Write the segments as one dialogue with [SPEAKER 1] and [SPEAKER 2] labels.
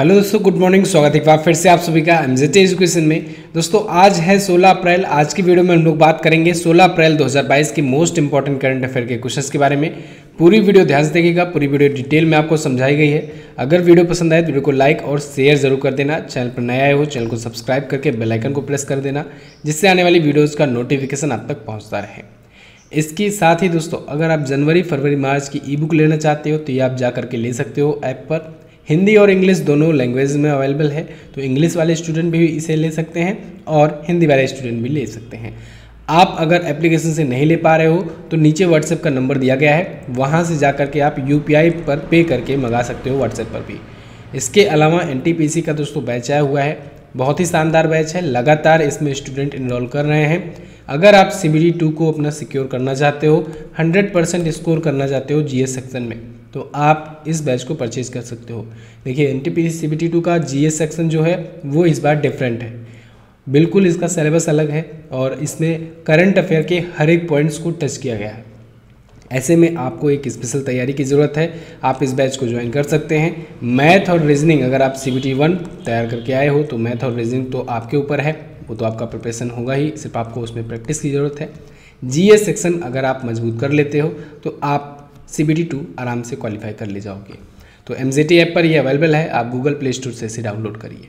[SPEAKER 1] Hello दोस्तों, good morning. स्वागत है एक बार फिर से आप सभी का एमजेटी एजुकेशन में। दोस्तों आज है 16 अप्रैल। आज की वीडियो में हम लोग बात करेंगे 16 अप्रैल 2022 की मोस्ट इंपॉर्टेंट करंट अफेयर के क्वेश्चंस के बारे में। पूरी वीडियो ध्यान से देखिएगा, पूरी वीडियो डिटेल में आपको समझाई गई है। अगर वीडियो पसंद आए तो वीडियो को लाइक और शेयर जरूर कर देना। चैनल पर नया आए हो चैनल को सब्सक्राइब करके बेल आइकन को प्रेस कर देना, जिससे आने वाली वीडियोज़ का नोटिफिकेशन आप तक पहुँचता रहे। इसके साथ ही दोस्तों, अगर आप जनवरी, फरवरी, मार्च की ई बुक लेना चाहते हो तो ये आप जा करके ले सकते हो ऐप पर। हिंदी और इंग्लिश दोनों लैंग्वेज में अवेलेबल है, तो इंग्लिश वाले स्टूडेंट भी इसे ले सकते हैं और हिंदी वाले स्टूडेंट भी ले सकते हैं। आप अगर एप्लीकेशन से नहीं ले पा रहे हो तो नीचे व्हाट्सएप का नंबर दिया गया है, वहाँ से जा करके आप UPI पर पे करके मंगा सकते हो व्हाट्सएप पर भी। इसके अलावा NTPC का दोस्तों बैच आया हुआ है, बहुत ही शानदार बैच है। लगातार इसमें स्टूडेंट इनरोल कर रहे हैं। अगर आप CBT2 को अपना सिक्योर करना चाहते हो, 100% स्कोर करना चाहते हो GS सेक्शन में, तो आप इस बैच को परचेज कर सकते हो। देखिए NTPC CBT2 का GS सेक्शन जो है वो इस बार डिफरेंट है, बिल्कुल इसका सिलेबस अलग है और इसमें करंट अफेयर के हर एक पॉइंट्स को टच किया गया है। ऐसे में आपको एक स्पेशल तैयारी की ज़रूरत है। आप इस बैच को ज्वाइन कर सकते हैं। मैथ और रीजनिंग, अगर आप CBT1 तैयार करके आए हो तो मैथ और रीजनिंग तो आपके ऊपर है, वो तो आपका प्रिपरेशन होगा ही, सिर्फ आपको उसमें प्रैक्टिस की ज़रूरत है। GS सेक्शन अगर आप मजबूत कर लेते हो तो आप CBT2 आराम से क्वालिफाई कर ले जाओगे। तो MZT ऐप पर ये अवेलेबल है, आप गूगल प्ले स्टोर से इसे डाउनलोड करिए।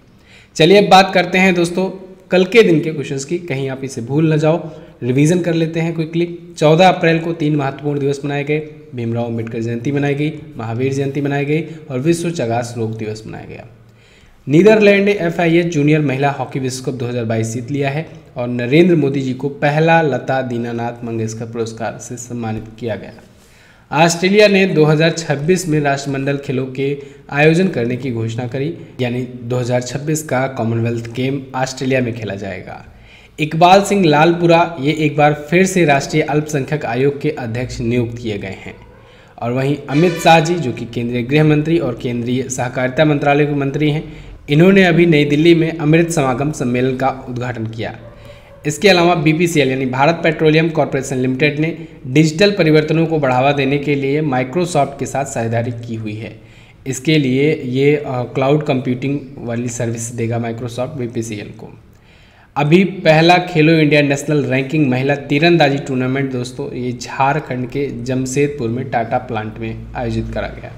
[SPEAKER 1] चलिए अब बात करते हैं दोस्तों कल के दिन के क्वेश्चंस की, कहीं आप इसे भूल न जाओ। रिवीजन कर लेते हैं क्विकली। 14 अप्रैल को 3 महत्वपूर्ण दिवस मनाए गए। भीमराव अम्बेडकर जयंती मनाई गई, महावीर जयंती मनाई गई और विश्व चगास रोग दिवस मनाया गया। नीदरलैंड FIH जूनियर महिला हॉकी विश्व कप 2022 जीत लिया है और नरेंद्र मोदी जी को पहला लता दीनानाथ मंगेशकर पुरस्कार से सम्मानित किया गया। ऑस्ट्रेलिया ने 2026 में राष्ट्रमंडल खेलों के आयोजन करने की घोषणा करी, यानी 2026 का कॉमनवेल्थ गेम ऑस्ट्रेलिया में खेला जाएगा। इकबाल सिंह लालपुरा ये एक बार फिर से राष्ट्रीय अल्पसंख्यक आयोग के अध्यक्ष नियुक्त किए गए हैं। और वहीं अमित शाह जी, जो कि केंद्रीय गृह मंत्री और केंद्रीय सहकारिता मंत्रालय के मंत्री हैं, इन्होंने अभी नई दिल्ली में अमृत समागम सम्मेलन का उद्घाटन किया। इसके अलावा BPCL यानी भारत पेट्रोलियम कॉर्पोरेशन लिमिटेड ने डिजिटल परिवर्तनों को बढ़ावा देने के लिए माइक्रोसॉफ्ट के साथ साझेदारी की हुई है। इसके लिए ये क्लाउड कंप्यूटिंग वाली सर्विस देगा माइक्रोसॉफ्ट BPCL को। अभी पहला खेलो इंडिया नेशनल रैंकिंग महिला तीरंदाजी टूर्नामेंट दोस्तों ये झारखंड के जमशेदपुर में टाटा प्लांट में आयोजित करा गया।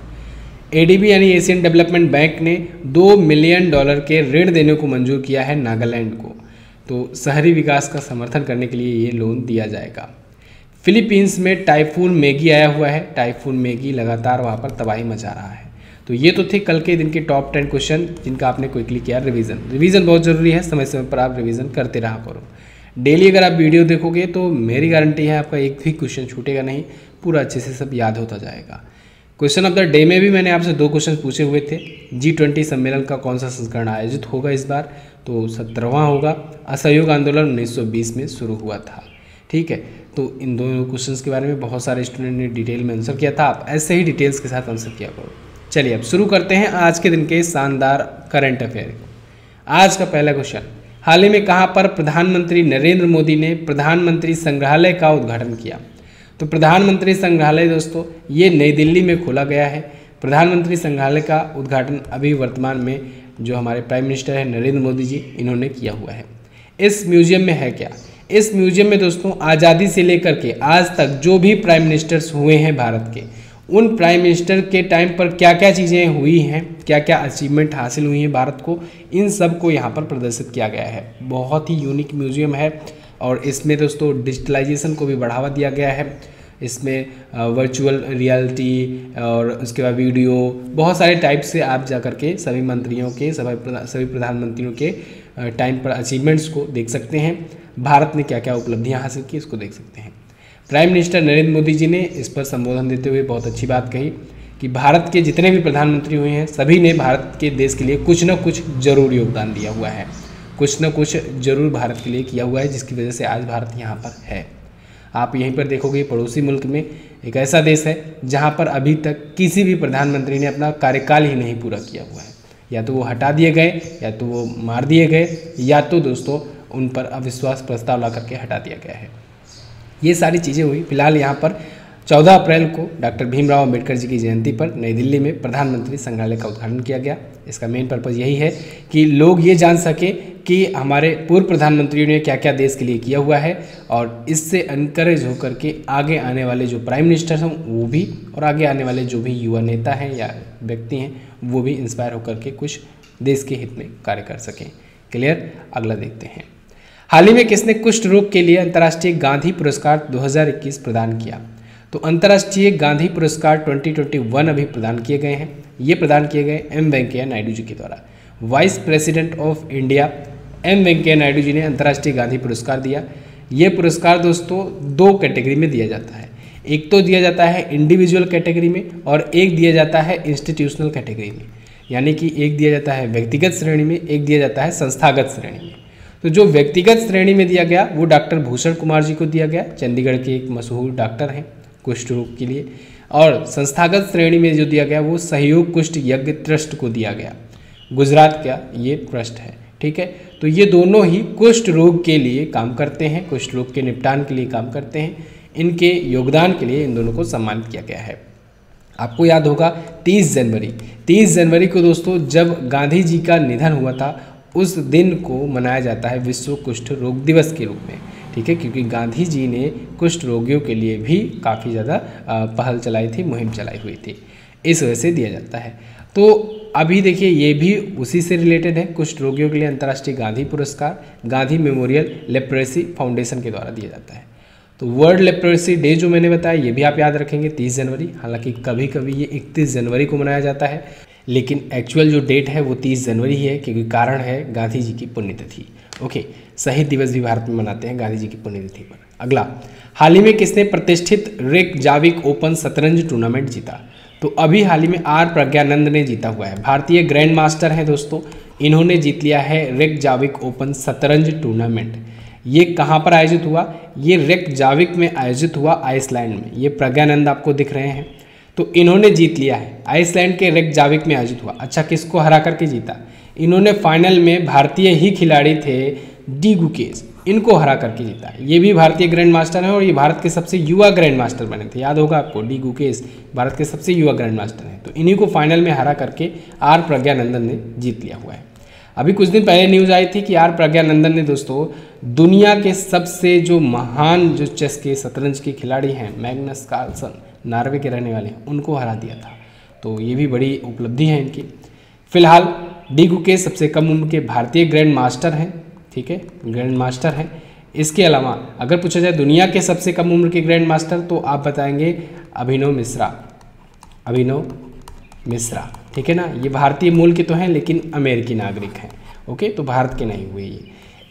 [SPEAKER 1] ADB यानी एशियन डेवलपमेंट बैंक ने $2 मिलियन के ऋण देने को मंजूर किया है नागालैंड को। तो शहरी विकास का समर्थन करने के लिए ये लोन दिया जाएगा। फिलीपींस में टाइफून मैगी आया हुआ है। टाइफून मैगी लगातार वहाँ पर तबाही मचा रहा है। तो ये तो थे कल के दिन के टॉप 10 क्वेश्चन जिनका आपने क्विकली किया रिवीजन बहुत ज़रूरी है, समय समय पर आप रिवीजन करते रहा करो। डेली अगर आप वीडियो देखोगे तो मेरी गारंटी है आपका एक भी क्वेश्चन छूटेगा नहीं, पूरा अच्छे से सब याद होता जाएगा। क्वेश्चन ऑफ द डे में भी मैंने आपसे 2 क्वेश्चन पूछे हुए थे। G20 सम्मेलन का कौन सा संस्करण आयोजित होगा इस बार, तो 17वां होगा। असहयोग आंदोलन 1920 में शुरू हुआ था। ठीक है, तो इन दोनों क्वेश्चंस के बारे में बहुत सारे स्टूडेंट ने डिटेल में आंसर किया था। आप ऐसे ही डिटेल्स के साथ आंसर किया करो। चलिए अब शुरू करते हैं आज के दिन के शानदार करंट अफेयर को। आज का पहला क्वेश्चन, हाल ही में कहाँ पर प्रधानमंत्री नरेंद्र मोदी ने प्रधानमंत्री संग्रहालय का उद्घाटन किया? तो प्रधानमंत्री संग्रहालय दोस्तों ये नई दिल्ली में खोला गया है। प्रधानमंत्री संग्रहालय का उद्घाटन अभी वर्तमान में जो हमारे प्राइम मिनिस्टर है नरेंद्र मोदी जी, इन्होंने किया हुआ है। इस म्यूजियम में है क्या? इस म्यूजियम में दोस्तों आज़ादी से लेकर के आज तक जो भी प्राइम मिनिस्टर्स हुए हैं भारत के, उन प्राइम मिनिस्टर के टाइम पर क्या क्या चीज़ें हुई हैं, क्या क्या अचीवमेंट हासिल हुई हैं भारत को, इन सब को यहाँ पर प्रदर्शित किया गया है। बहुत ही यूनिक म्यूजियम है और इसमें दोस्तों डिजिटलाइजेशन को भी बढ़ावा दिया गया है। इसमें वर्चुअल रियलिटी और उसके बाद वीडियो, बहुत सारे टाइप से आप जा कर के सभी मंत्रियों के सभी प्रधानमंत्रियों के टाइम पर अचीवमेंट्स को देख सकते हैं। भारत ने क्या क्या उपलब्धियां हासिल की इसको देख सकते हैं। प्राइम मिनिस्टर नरेंद्र मोदी जी ने इस पर संबोधन देते हुए बहुत अच्छी बात कही कि भारत के जितने भी प्रधानमंत्री हुए हैं सभी ने भारत के देश के लिए कुछ न कुछ जरूर योगदान दिया हुआ है, कुछ न कुछ जरूर भारत के लिए किया हुआ है, जिसकी वजह से आज भारत यहाँ पर है। आप यहीं पर देखोगे पड़ोसी मुल्क में एक ऐसा देश है जहाँ पर अभी तक किसी भी प्रधानमंत्री ने अपना कार्यकाल ही नहीं पूरा किया हुआ है। या तो वो हटा दिए गए, या तो वो मार दिए गए, या तो दोस्तों उन पर अविश्वास प्रस्ताव ला करके हटा दिया गया है। ये सारी चीज़ें हुई। फिलहाल यहाँ पर 14 अप्रैल को डॉक्टर भीमराव अंबेडकर जी की जयंती पर नई दिल्ली में प्रधानमंत्री संग्रहालय का उद्घाटन किया गया। इसका मेन पर्पज़ यही है कि लोग ये जान सके कि हमारे पूर्व प्रधानमंत्रियों ने क्या क्या देश के लिए किया हुआ है, और इससे एनकरेज होकर के आगे आने वाले जो प्राइम मिनिस्टर हैं वो भी, और आगे आने वाले जो भी युवा नेता हैं या व्यक्ति हैं वो भी इंस्पायर होकर के कुछ देश के हित में कार्य कर सकें। क्लियर। अगला देखते हैं। हाल ही में किसने कुष्ठ रोग के लिए अंतर्राष्ट्रीय गांधी पुरस्कार 2021 प्रदान किया? तो अंतर्राष्ट्रीय गांधी पुरस्कार 2021 अभी प्रदान किए गए हैं। ये प्रदान किए गए एम वेंकैया नायडू जी के द्वारा। Vice president of India M Venkaiah Naidu ji ने अंतर्राष्ट्रीय गांधी पुरस्कार दिया। ये पुरस्कार दोस्तों 2 कैटेगरी में दिया जाता है। एक तो दिया जाता है इंडिविजुअल कैटेगरी में, और एक दिया जाता है इंस्टीट्यूशनल कैटेगरी में। यानी कि एक दिया जाता है व्यक्तिगत श्रेणी में, एक दिया जाता है संस्थागत श्रेणी में। तो जो व्यक्तिगत श्रेणी में दिया गया वो डॉक्टर भूषण कुमार जी को दिया गया। चंडीगढ़ के एक मशहूर डॉक्टर हैं कुष्ठ रोग के लिए। और संस्थागत श्रेणी में जो दिया गया वो सहयोग कुष्ठ यज्ञ ट्रस्ट को दिया गया। गुजरात का ये ट्रस्ट है। ठीक है। तो ये दोनों ही कुष्ठ रोग के लिए काम करते हैं, कुष्ठ रोग के निपटान के लिए काम करते हैं। इनके योगदान के लिए इन दोनों को सम्मानित किया गया है। आपको याद होगा 30 जनवरी को दोस्तों जब गांधी जी का निधन हुआ था, उस दिन को मनाया जाता है विश्व कुष्ठ रोग दिवस के रूप में। ठीक है। क्योंकि गांधी जी ने कुष्ठ रोगियों के लिए भी काफ़ी ज़्यादा पहल चलाई थी, मुहिम चलाई हुई थी, इस वजह से दिया जाता है। तो अभी देखिए ये भी उसी से रिलेटेड है। कुष्ठ रोगियों के लिए अंतर्राष्ट्रीय गांधी पुरस्कार गांधी मेमोरियल लेप्रेसी फाउंडेशन के द्वारा दिया जाता है। तो वर्ल्ड लेप्रेसी डे जो मैंने बताया ये भी आप याद रखेंगे 30 जनवरी। हालांकि कभी कभी ये 31 जनवरी को मनाया जाता है, लेकिन एक्चुअल जो डेट है वो 30 जनवरी ही है, क्योंकि कारण है गांधी जी की पुण्यतिथि। ओके। शहीद दिवस भी भारत में मनाते हैं गांधी जी की पुण्यतिथि पर। अगला, हाल ही में किसने प्रतिष्ठित रेकजाविक ओपन शतरंज टूर्नामेंट जीता? तो अभी हाल ही में आर प्रज्ञानंद ने जीता हुआ है। भारतीय ग्रैंड मास्टर हैं दोस्तों, इन्होंने जीत लिया है रेकजाविक ओपन शतरंज टूर्नामेंट। ये कहाँ पर आयोजित हुआ? ये रेकजाविक में आयोजित हुआ, आइसलैंड में। ये प्रज्ञानंद आपको दिख रहे हैं, तो इन्होंने जीत लिया है। आइसलैंड के रेकजाविक में आयोजित हुआ। अच्छा, किसको हरा करके जीता? इन्होंने फाइनल में भारतीय ही खिलाड़ी थे डी गुकेश, इनको हरा करके जीता। ये भी भारतीय ग्रैंड मास्टर हैं और ये भारत के सबसे युवा ग्रैंड मास्टर बने थे। याद होगा आपको, डी गुकेश भारत के सबसे युवा ग्रैंड मास्टर हैं। तो इन्हीं को फाइनल में हरा करके आर प्रज्ञानंदन ने जीत लिया हुआ है। अभी कुछ दिन पहले न्यूज़ आई थी कि आर प्रज्ञानंदन ने दोस्तों दुनिया के सबसे जो महान जो चेस के शतरंज के खिलाड़ी हैं मैग्नस कार्लसन, नॉर्वे के रहने वाले हैं, उनको हरा दिया था। तो ये भी बड़ी उपलब्धि है इनकी। फिलहाल डी गुकेश सबसे कम उम्र के भारतीय ग्रैंड मास्टर हैं। ठीक है, ग्रैंड मास्टर हैं। इसके अलावा अगर पूछा जाए दुनिया के सबसे कम उम्र के ग्रैंड मास्टर, तो आप बताएंगे अभिनव मिश्रा। ठीक है ना। ये भारतीय मूल के तो हैं लेकिन अमेरिकी नागरिक हैं। ओके, तो भारत के नहीं हुए ये।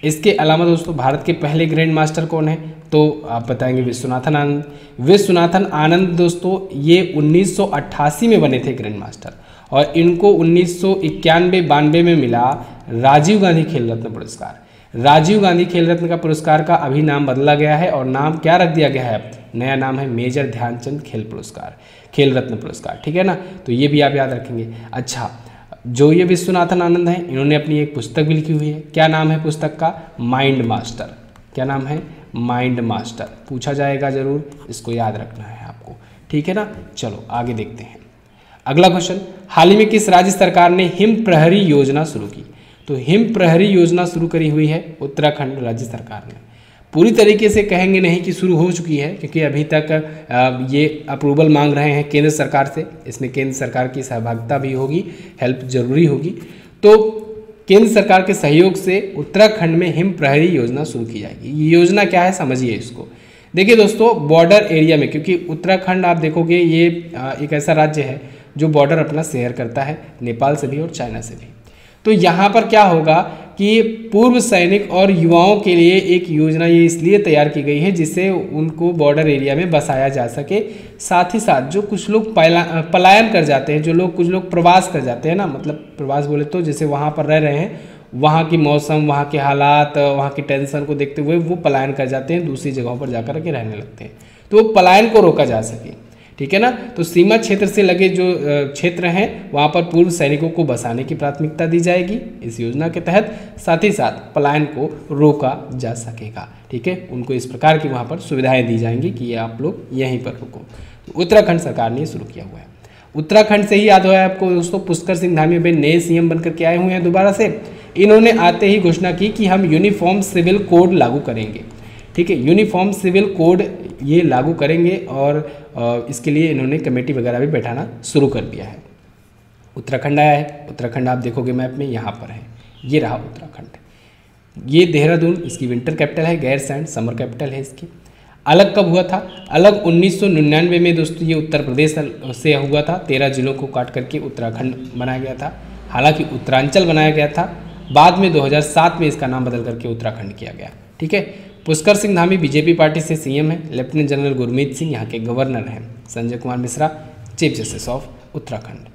[SPEAKER 1] इसके अलावा दोस्तों भारत के पहले ग्रैंड मास्टर कौन है? तो आप बताएंगे विश्वनाथन आनंद। विश्वनाथन आनंद दोस्तों ये 1988 में बने थे ग्रैंड मास्टर, और इनको 1991-92 में मिला राजीव गांधी खेल रत्न पुरस्कार। राजीव गांधी खेल रत्न का पुरस्कार का अभी नाम बदला गया है, और नाम क्या रख दिया गया है? नया नाम है मेजर ध्यानचंद खेल रत्न पुरस्कार। ठीक है ना। तो ये भी आप याद रखेंगे। अच्छा, जो ये विश्वनाथन आनंद हैं, इन्होंने अपनी एक पुस्तक भी लिखी हुई है। क्या नाम है पुस्तक का? Mind master. क्या नाम है? Mind master. पूछा जाएगा जरूर, इसको याद रखना है आपको। ठीक है ना। चलो आगे देखते हैं। अगला क्वेश्चन, हाल ही में किस राज्य सरकार ने हिम प्रहरी योजना शुरू की? तो हिम प्रहरी योजना शुरू करी हुई है उत्तराखंड राज्य सरकार ने। पूरी तरीके से कहेंगे नहीं कि शुरू हो चुकी है, क्योंकि अभी तक ये अप्रूवल मांग रहे हैं केंद्र सरकार से। इसमें केंद्र सरकार की सहभागिता भी होगी, हेल्प जरूरी होगी। तो केंद्र सरकार के सहयोग से उत्तराखंड में हिम प्रहरी योजना शुरू की जाएगी। ये योजना क्या है समझिए इसको। देखिए दोस्तों, बॉर्डर एरिया में, क्योंकि उत्तराखंड आप देखोगे ये एक ऐसा राज्य है जो बॉर्डर अपना शेयर करता है नेपाल से भी और चाइना से भी। तो यहाँ पर क्या होगा कि पूर्व सैनिक और युवाओं के लिए एक योजना ये इसलिए तैयार की गई है जिससे उनको बॉर्डर एरिया में बसाया जा सके। साथ ही साथ जो कुछ लोग पलायन कर जाते हैं, कुछ लोग प्रवास कर जाते हैं ना, मतलब प्रवास बोले तो जैसे वहाँ पर रह रहे हैं, वहाँ की मौसम, वहाँ के हालात, वहाँ की टेंशन को देखते हुए वो पलायन कर जाते हैं, दूसरी जगहों पर जाकर के रहने लगते हैं। तो वो पलायन को रोका जा सके। ठीक है ना। तो सीमा क्षेत्र से लगे जो क्षेत्र हैं वहाँ पर पूर्व सैनिकों को बसाने की प्राथमिकता दी जाएगी इस योजना के तहत। साथ ही साथ पलायन को रोका जा सकेगा, ठीक है। उनको इस प्रकार की वहाँ पर सुविधाएं दी जाएंगी कि ये आप लोग यहीं पर रुको। तो उत्तराखंड सरकार ने शुरू किया हुआ है। उत्तराखंड से ही याद हुआ है आपको दोस्तों, पुष्कर सिंह धामी अभी नए सीएम बनकर के आए हुए हैं दोबारा से। इन्होंने आते ही घोषणा की कि हम यूनिफॉर्म सिविल कोड लागू करेंगे, ठीक है। यूनिफॉर्म सिविल कोड ये लागू करेंगे और इसके लिए इन्होंने कमेटी वगैरह भी बैठाना शुरू कर दिया है। उत्तराखंड आया है, उत्तराखंड आप देखोगे मैप में यहाँ पर है, ये रहा उत्तराखंड। ये देहरादून इसकी विंटर कैपिटल है, गैरसैंण समर कैपिटल है इसकी। अलग कब हुआ था? अलग 1999 में दोस्तों ये उत्तर प्रदेश से हुआ था। 13 जिलों को काट करके उत्तराखंड बनाया गया था, हालांकि उत्तरांचल बनाया गया था। बाद में 2007 में इसका नाम बदल करके उत्तराखंड किया गया, ठीक है। पुष्कर सिंह धामी बीजेपी पार्टी से सीएम है। लेफ्टिनेंट जनरल गुरमीत सिंह यहाँ के गवर्नर हैं। Sanjay Kumar Mishra chief justice of Uttarakhand.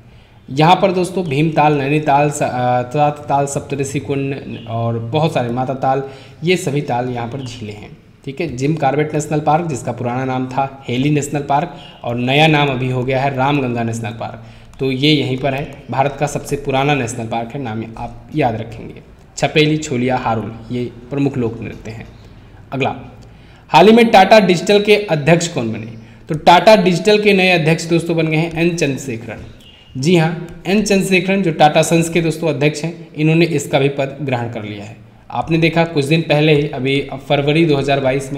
[SPEAKER 1] यहाँ पर दोस्तों भीमताल, नैनीताल, ताल, सप्तऋषि कुंड और बहुत सारे माता ताल, ये सभी ताल यहाँ पर झीलें हैं, ठीक है। जिम कॉर्बेट नेशनल पार्क, जिसका पुराना नाम था हेली नेशनल पार्क और नया नाम अभी हो गया है रामगंगा नेशनल पार्क, तो ये यहीं पर है। भारत का सबसे पुराना नेशनल पार्क है, नाम आप याद रखेंगे। छपेली, छोलिया, हारुल ये प्रमुख लोक नृत्य हैं। अगला, हाल ही में टाटा डिजिटल के अध्यक्ष कौन बने? तो टाटा डिजिटल के नए अध्यक्ष दोस्तों बन गए हैं एन चंद्रशेखरन। जी हाँ, एन चंद्रशेखरन जो टाटा सन्स के दोस्तों अध्यक्ष हैं, इन्होंने इसका भी पद ग्रहण कर लिया है। आपने देखा कुछ दिन पहले ही, अभी फरवरी 2022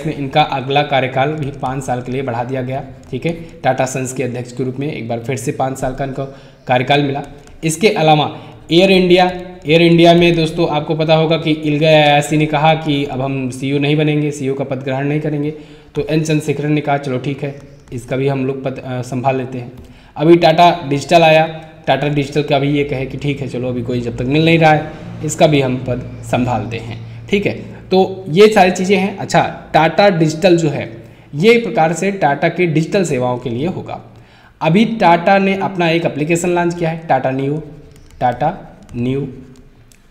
[SPEAKER 1] में इनका अगला कार्यकाल भी 5 साल के लिए बढ़ा दिया गया, ठीक है। टाटा सन्स के अध्यक्ष के रूप में एक बार फिर से 5 साल का इनको कार्यकाल मिला। इसके अलावा एयर इंडिया में दोस्तों आपको पता होगा कि इल्गा यासी ने कहा कि अब हम सीईओ नहीं बनेंगे, सीईओ का पद ग्रहण नहीं करेंगे। तो एन चंद्रशेखरन ने कहा चलो ठीक है, इसका भी हम लोग पद संभाल लेते हैं। अभी टाटा डिजिटल आया, टाटा डिजिटल का भी ये कहे कि ठीक है चलो अभी कोई जब तक मिल नहीं रहा है, इसका भी हम पद संभालते हैं, ठीक है। तो ये सारी चीज़ें हैं। अच्छा, टाटा डिजिटल जो है ये एक प्रकार से टाटा के डिजिटल सेवाओं के लिए होगा। अभी टाटा ने अपना एक एप्लीकेशन लॉन्च किया है, टाटा न्यू।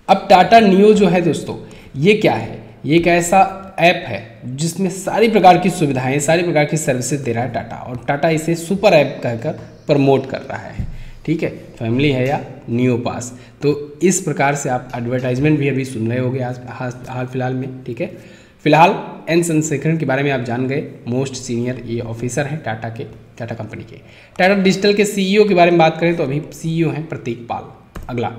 [SPEAKER 1] अब टाटा न्यू जो है दोस्तों, ये क्या है? ये एक ऐसा ऐप है जिसमें सारी प्रकार की सुविधाएं, सारी प्रकार की सर्विसेज दे रहा है टाटा, और टाटा इसे सुपर ऐप कहकर प्रमोट कर रहा है, ठीक है। फैमिली है या न्यू पास, तो इस प्रकार से आप एडवर्टाइजमेंट भी अभी सुन रहे होंगे हाल फिलहाल में, ठीक है। फिलहाल एन चंद्रशेखरन के बारे में आप जान गए, मोस्ट सीनियर ये ऑफिसर हैं टाटा कंपनी के। टाटा डिजिटल के सीईओ के बारे में बात करें तो अभी सीईओ हैं प्रतीक पाल। अगला,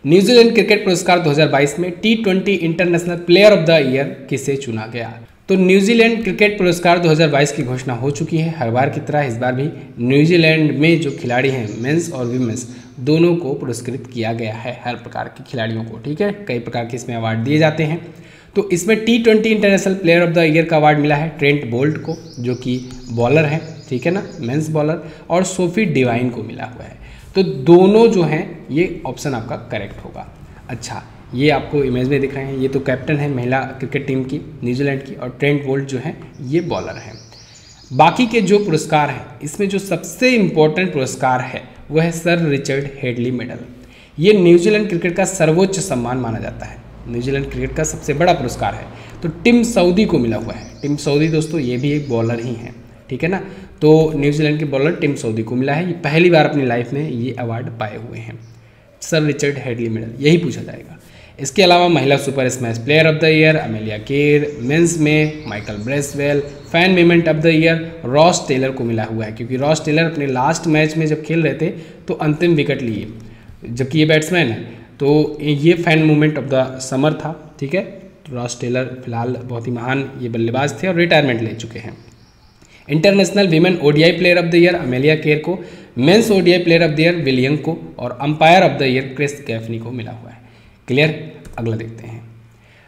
[SPEAKER 1] न्यूजीलैंड क्रिकेट पुरस्कार 2022 में T20 international player of the year किसे चुना गया? तो न्यूजीलैंड क्रिकेट पुरस्कार 2022 की घोषणा हो चुकी है। हर बार की तरह इस बार भी न्यूजीलैंड में जो खिलाड़ी हैं, मेंस और वीमेंस दोनों को पुरस्कृत किया गया है, हर प्रकार के खिलाड़ियों को, ठीक है। कई प्रकार के इसमें अवार्ड दिए जाते हैं। तो इसमें T20 international player of the year का अवार्ड मिला है ट्रेंट बोल्ट को, जो कि बॉलर है, ठीक है ना, मेंस बॉलर, और सोफी डिवाइन को मिला हुआ है। तो दोनों जो हैं ये ऑप्शन आपका करेक्ट होगा। अच्छा, ये आपको इमेज में दिख रहे हैं, ये तो कैप्टन है महिला क्रिकेट टीम की न्यूजीलैंड की, और ट्रेंट बोल्ट जो है ये बॉलर हैं। बाकी के जो पुरस्कार हैं, इसमें जो सबसे इम्पोर्टेंट पुरस्कार है वह है सर रिचर्ड हेडली मेडल। ये न्यूजीलैंड क्रिकेट का सर्वोच्च सम्मान माना जाता है, न्यूजीलैंड क्रिकेट का सबसे बड़ा पुरस्कार है। तो टिम साउदी को मिला हुआ है। टिम साउदी दोस्तों ये भी एक बॉलर ही हैं, ठीक है ना। तो न्यूजीलैंड के बॉलर टिम साउदी को मिला है, ये पहली बार अपनी लाइफ में ये अवार्ड पाए हुए हैं, सर रिचर्ड हेडली मेडल, यही पूछा जाएगा। इसके अलावा महिला super smash player of the year Amelia Kerr, men's में Michael Bracewell, fan moment of the year Ross Taylor को मिला हुआ है, क्योंकि रॉस टेलर अपने लास्ट मैच में जब खेल रहे थे तो अंतिम विकेट लिए, जबकि ये बैट्समैन है। तो ये fan moment of the summer था, ठीक है। तो रॉस टेलर फिलहाल बहुत ही महान ये बल्लेबाज थे और रिटायरमेंट ले चुके हैं। International women ODI player of the year Amelia Kerr को, men's ODI player of the year William को, और umpire of the year Chris Gaffaney को मिला हुआ है। क्लियर? अगला देखते हैं।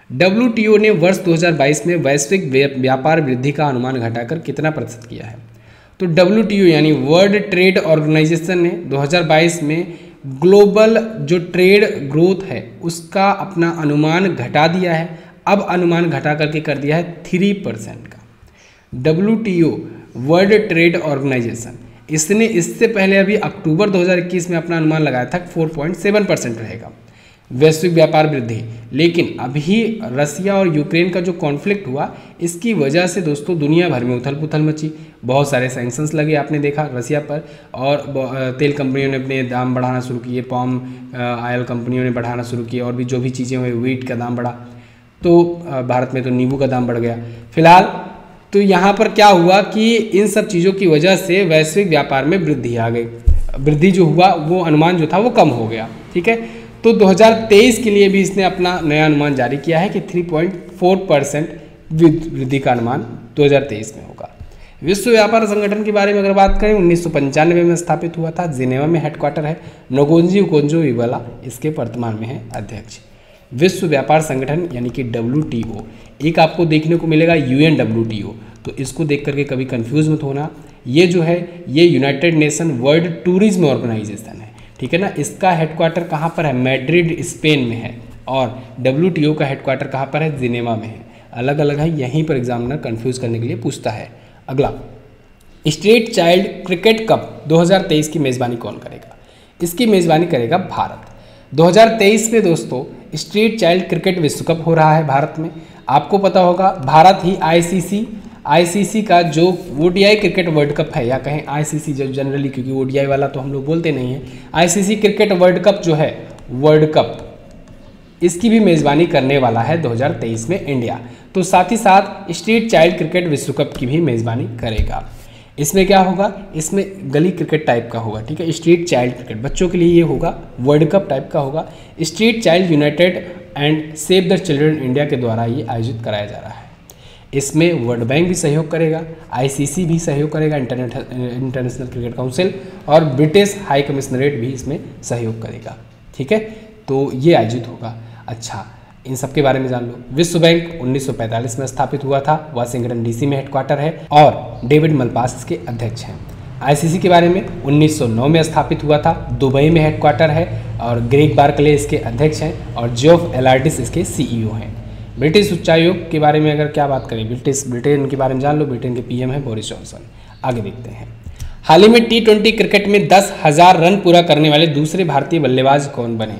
[SPEAKER 1] WTO ने वर्ष 2022 में वैश्विक व्यापार वृद्धि का अनुमान घटाकर कितना प्रतिशत किया है? तो WTO यानी वर्ल्ड ट्रेड ऑर्गेनाइजेशन ने 2022 में ग्लोबल जो ट्रेड ग्रोथ है उसका अपना अनुमान घटा दिया है। अब अनुमान घटा करके कर दिया है 3% का। WTO वर्ल्ड ट्रेड ऑर्गेनाइजेशन, इसने इससे पहले अभी अक्टूबर 2021 में अपना अनुमान लगाया था 4.7% रहेगा, वैश्विक व्यापार वृद्धि। लेकिन अभी रसिया और यूक्रेन का जो कॉन्फ्लिक्ट हुआ, इसकी वजह से दोस्तों दुनिया भर में उथल पुथल मची, बहुत सारे सैंक्शंस लगे, आपने देखा रसिया पर, और तेल कंपनियों ने अपने दाम बढ़ाना शुरू किए, पाम ऑयल कंपनियों ने बढ़ाना शुरू किए, और भी जो भी चीज़ें हुई, व्हीट का दाम बढ़ा, तो भारत में तो नींबू का दाम बढ़ गया फिलहाल। तो यहाँ पर क्या हुआ कि इन सब चीज़ों की वजह से वैश्विक व्यापार में वृद्धि आ गई, वृद्धि जो हुआ वो अनुमान जो था वो कम हो गया, ठीक है। तो 2023 के लिए भी इसने अपना नया अनुमान जारी किया है कि 3.4% वृद्धि का अनुमान 2023 में होगा। विश्व व्यापार संगठन के बारे में अगर बात करें, 1995 में स्थापित हुआ था, जिनेवा में हेडक्वार्टर है, नोगोंजी ओकोंजो-इवेला इसके वर्तमान में है अध्यक्ष। विश्व व्यापार संगठन यानी कि WTO, एक आपको देखने को मिलेगा UNWTO, तो इसको देख करके कभी कंफ्यूज मत होना, ये जो है ये United Nation World Tourism Organization है, ठीक है ना। इसका हेडक्वार्टर कहाँ पर है? मैड्रिड स्पेन में है, और WTO का हेडक्वार्टर कहाँ पर है? जिनेवा में है, अलग अलग है, यहीं पर एग्जामिनर कंफ्यूज करने के लिए पूछता है। अगला, स्टेट चाइल्ड क्रिकेट कप 2023 की मेज़बानी कौन करेगा? इसकी मेज़बानी करेगा भारत। 2023 में दोस्तों स्ट्रीट चाइल्ड क्रिकेट विश्व कप हो रहा है भारत में। आपको पता होगा भारत ही आईसीसी का जो ODI क्रिकेट वर्ल्ड कप है, या कहें आईसीसी जो जनरली, क्योंकि ODI वाला तो हम लोग बोलते नहीं हैं, आईसीसी क्रिकेट वर्ल्ड कप जो है वर्ल्ड कप, इसकी भी मेज़बानी करने वाला है 2023 में इंडिया। तो साथ ही साथ स्ट्रीट चाइल्ड क्रिकेट विश्व कप की भी मेज़बानी करेगा। इसमें क्या होगा? इसमें गली क्रिकेट टाइप का होगा, ठीक है। स्ट्रीट चाइल्ड क्रिकेट बच्चों के लिए ये होगा, वर्ल्ड कप टाइप का होगा। Street child United and save the children India के द्वारा ये आयोजित कराया जा रहा है। इसमें वर्ल्ड बैंक भी सहयोग करेगा, आईसीसी भी सहयोग करेगा, इंटरनेशनल क्रिकेट काउंसिल, और ब्रिटिश हाई कमिश्नरेट भी इसमें सहयोग करेगा, ठीक है। तो ये आयोजित होगा। अच्छा, इन सब के बारे में जान लो। विश्व बैंक 1945 में स्थापित हुआ था, वाशिंगटन DC में हेडक्वार्टर है, और डेविड मलपास इसके अध्यक्ष हैं। आईसीसी के बारे में 1909 में स्थापित हुआ था, दुबई में हेडक्वार्टर है, और ग्रेग बार्कले इसके अध्यक्ष हैं, और जेफ एलार्डिस इसके CEO हैं। ब्रिटिश उच्चायोग के बारे में अगर क्या बात करें, ब्रिटेन के बारे में जान लो, ब्रिटेन के PM हैं बोरिस जॉनसन। आगे देखते हैं, हाल ही में T20 क्रिकेट में 10,000 रन पूरा करने वाले दूसरे भारतीय बल्लेबाज कौन बने?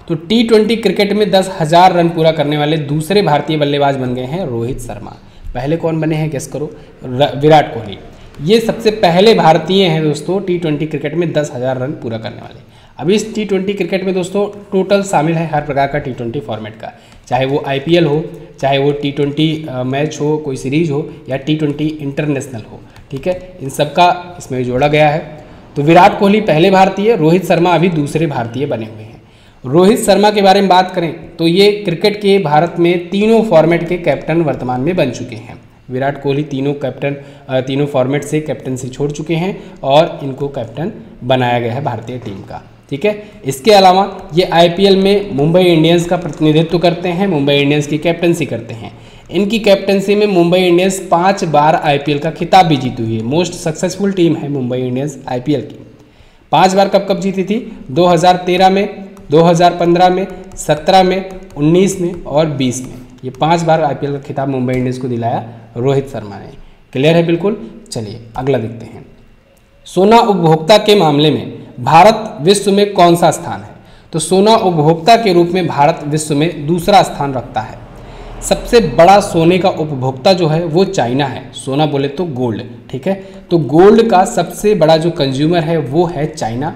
[SPEAKER 1] तो T20 क्रिकेट में 10,000 रन पूरा करने वाले दूसरे भारतीय बल्लेबाज बन गए हैं रोहित शर्मा। पहले कौन बने हैं, गेस करो? विराट कोहली। ये सबसे पहले भारतीय हैं दोस्तों T20 क्रिकेट में 10,000 रन पूरा करने वाले। अभी इस T20 क्रिकेट में दोस्तों टोटल शामिल है हर प्रकार का T20 फॉर्मेट का, चाहे वो IPL हो, चाहे वो T20 मैच हो, कोई सीरीज हो, या T20 इंटरनेशनल हो, ठीक है, इन सब का इसमें जोड़ा गया है। तो विराट कोहली पहले भारतीय, रोहित शर्मा अभी दूसरे भारतीय बने हुए हैं। रोहित शर्मा के बारे में बात करें तो ये क्रिकेट के भारत में तीनों फॉर्मेट के कैप्टन वर्तमान में बन चुके हैं। विराट कोहली तीनों फॉर्मेट से कैप्टनसी छोड़ चुके हैं, और इनको कैप्टन बनाया गया है भारतीय टीम का, ठीक है। इसके अलावा ये IPL में मुंबई इंडियंस का प्रतिनिधित्व करते हैं, मुंबई इंडियंस की कैप्टनसी करते हैं। इनकी कैप्टनसी में मुंबई इंडियंस 5 बार IPL का खिताब भी जीती हुई है। मोस्ट सक्सेसफुल टीम है मुंबई इंडियंस IPL की। 5 बार कब जीती थी? 2013 में, 2015 में, 17 में, 19 में और 20 में। ये 5 बार IPL का खिताब मुंबई इंडियंस को दिलाया रोहित शर्मा ने। क्लियर है बिल्कुल? चलिए अगला देखते हैं। सोना उपभोक्ता के मामले में भारत विश्व में कौन सा स्थान है? तो सोना उपभोक्ता के रूप में भारत विश्व में दूसरा स्थान रखता है। सबसे बड़ा सोने का उपभोक्ता जो है वो चाइना है। सोना बोले तो गोल्ड, ठीक है। तो गोल्ड का सबसे बड़ा जो कंज्यूमर है वो है चाइना,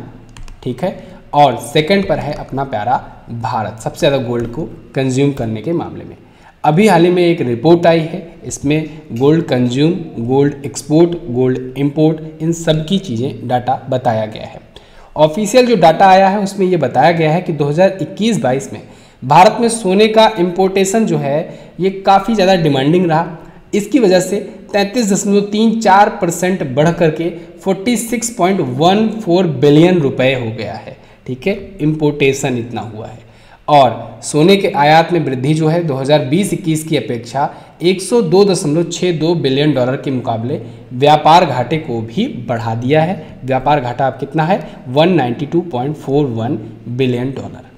[SPEAKER 1] ठीक है। और सेकंड पर है अपना प्यारा भारत, सबसे ज़्यादा गोल्ड को कंज्यूम करने के मामले में। अभी हाल ही में एक रिपोर्ट आई है, इसमें gold consume, gold export, gold import, इन सब की चीज़ें डाटा बताया गया है। ऑफिशियल जो डाटा आया है उसमें ये बताया गया है कि 2021-22 में भारत में सोने का इम्पोर्टेशन जो है ये काफ़ी ज़्यादा डिमांडिंग रहा। इसकी वजह से 33.34% बढ़ करके 46.14 बिलियन रुपए हो गया है, ठीक है। इम्पोर्टेशन इतना हुआ है। और सोने के आयात में वृद्धि जो है 2020-21 की अपेक्षा 102.62 बिलियन डॉलर के मुकाबले व्यापार घाटे को भी बढ़ा दिया है। व्यापार घाटा अब कितना है? 192.41 बिलियन डॉलर।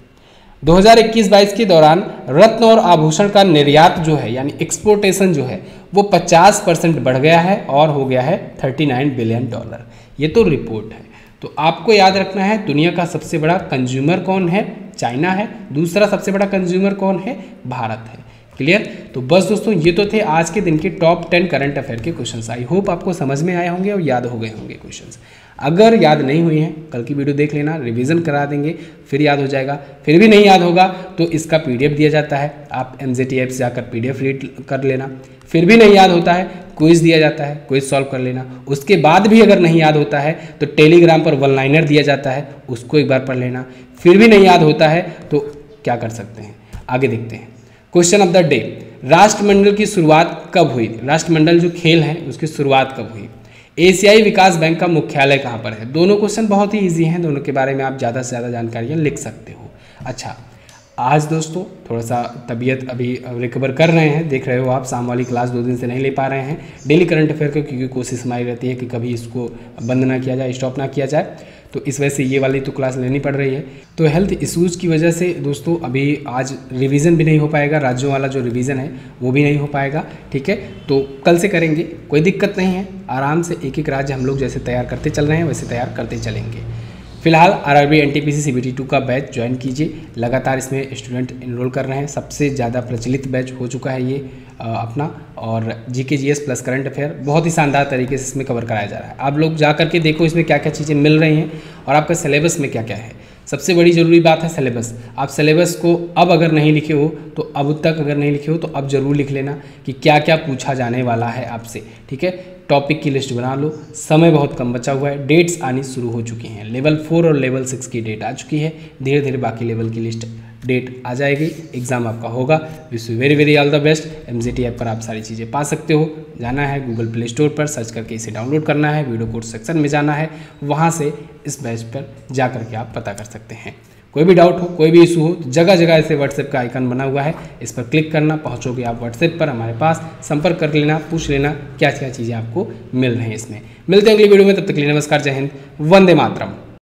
[SPEAKER 1] 2021-22 के दौरान रत्न और आभूषण का निर्यात जो है यानी एक्सपोर्टेशन जो है वो 50% बढ़ गया है और हो गया है 39 बिलियन डॉलर। ये तो रिपोर्ट है। तो आपको याद रखना है दुनिया का सबसे बड़ा कंज्यूमर कौन है? चाइना है, दूसरा सबसे बड़ा कंज्यूमर कौन है, भारत है। क्लियर। तो बस दोस्तों ये तो थे आज के दिन के टॉप 10 करंट अफेयर के क्वेश्चंस। आई होप आपको समझ में आए होंगे और याद हो गए होंगे क्वेश्चंस। अगर याद नहीं हुए हैं कल की वीडियो देख लेना, रिवीजन करा देंगे, फिर याद हो जाएगा। फिर भी नहीं याद होगा तो इसका PDF दिया जाता है, आप MZT ऐप से जाकर PDF रीड कर लेना। फिर भी नहीं याद होता है, क्विज दिया जाता है, क्विज सॉल्व कर लेना। उसके बाद भी अगर नहीं याद होता है तो टेलीग्राम पर 1 लाइनर दिया जाता है, उसको एक बार पढ़ लेना। फिर भी नहीं याद होता है तो क्या कर सकते हैं, आगे देखते हैं। क्वेश्चन ऑफ द डे, राष्ट्रमंडल की शुरुआत कब हुई? राष्ट्रमंडल जो खेल है उसकी शुरुआत कब हुई? एशियाई विकास बैंक का मुख्यालय कहाँ पर है? दोनों क्वेश्चन बहुत ही इजी हैं, दोनों के बारे में आप ज़्यादा से ज़्यादा जानकारियाँ लिख सकते हो। अच्छा, आज दोस्तों थोड़ा सा तबीयत अभी रिकवर कर रहे हैं, देख रहे हो आप, शाम वाली क्लास 2 दिन से नहीं ले पा रहे हैं डेली करंट अफेयर को, क्योंकि कोशिश हमारी रहती है कि कभी इसको बंद ना किया जाए, स्टॉप ना किया जाए, तो इस वजह से ये वाली तो क्लास लेनी पड़ रही है। तो हेल्थ इश्यूज़ की वजह से दोस्तों अभी आज रिवीजन भी नहीं हो पाएगा, राज्यों वाला जो रिवीजन है वो भी नहीं हो पाएगा, ठीक है। तो कल से करेंगे, कोई दिक्कत नहीं है, आराम से एक एक राज्य हम लोग जैसे तैयार करते चल रहे हैं वैसे तैयार करते चलेंगे। फिलहाल RRB NTPC CBT 2 का बैच ज्वाइन कीजिए, लगातार इसमें स्टूडेंट इनरोल कर रहे हैं। सबसे ज़्यादा प्रचलित बैच हो चुका है ये अपना, और GK GS plus current affair बहुत ही शानदार तरीके से इसमें कवर कराया जा रहा है। आप लोग जा करके देखो इसमें क्या क्या चीज़ें मिल रही हैं और आपका सिलेबस में क्या क्या है। सबसे बड़ी ज़रूरी बात है सिलेबस। आप सिलेबस को अब अगर नहीं लिखे हो तो अब तक अगर नहीं लिखे हो तो अब ज़रूर लिख लेना कि क्या क्या पूछा जाने वाला है आपसे, ठीक है। टॉपिक की लिस्ट बना लो, समय बहुत कम बचा हुआ है, डेट्स आनी शुरू हो चुकी हैं। लेवल 4 और लेवल 6 की डेट आ चुकी है, धीरे धीरे बाकी लेवल की लिस्ट डेट आ जाएगी, एग्जाम आपका होगा। Wish you very very all the best. MZT app पर आप सारी चीज़ें पा सकते हो। जाना है गूगल प्ले स्टोर पर, सर्च करके इसे डाउनलोड करना है, वीडियो कोर्स सेक्शन में जाना है, वहाँ से इस बैच पर जा करके आप पता कर सकते हैं। कोई भी डाउट हो, कोई भी इशू हो, जगह जगह ऐसे WhatsApp का आइकन बना हुआ है, इस पर क्लिक करना, पहुंचोगे आप WhatsApp पर, हमारे पास संपर्क कर लेना, पूछ लेना क्या क्या चीज़ें आपको मिल रही हैं इसमें। मिलते हैं अगली वीडियो में, तब तक के लिए नमस्कार, जय हिंद, वंदे मातरम।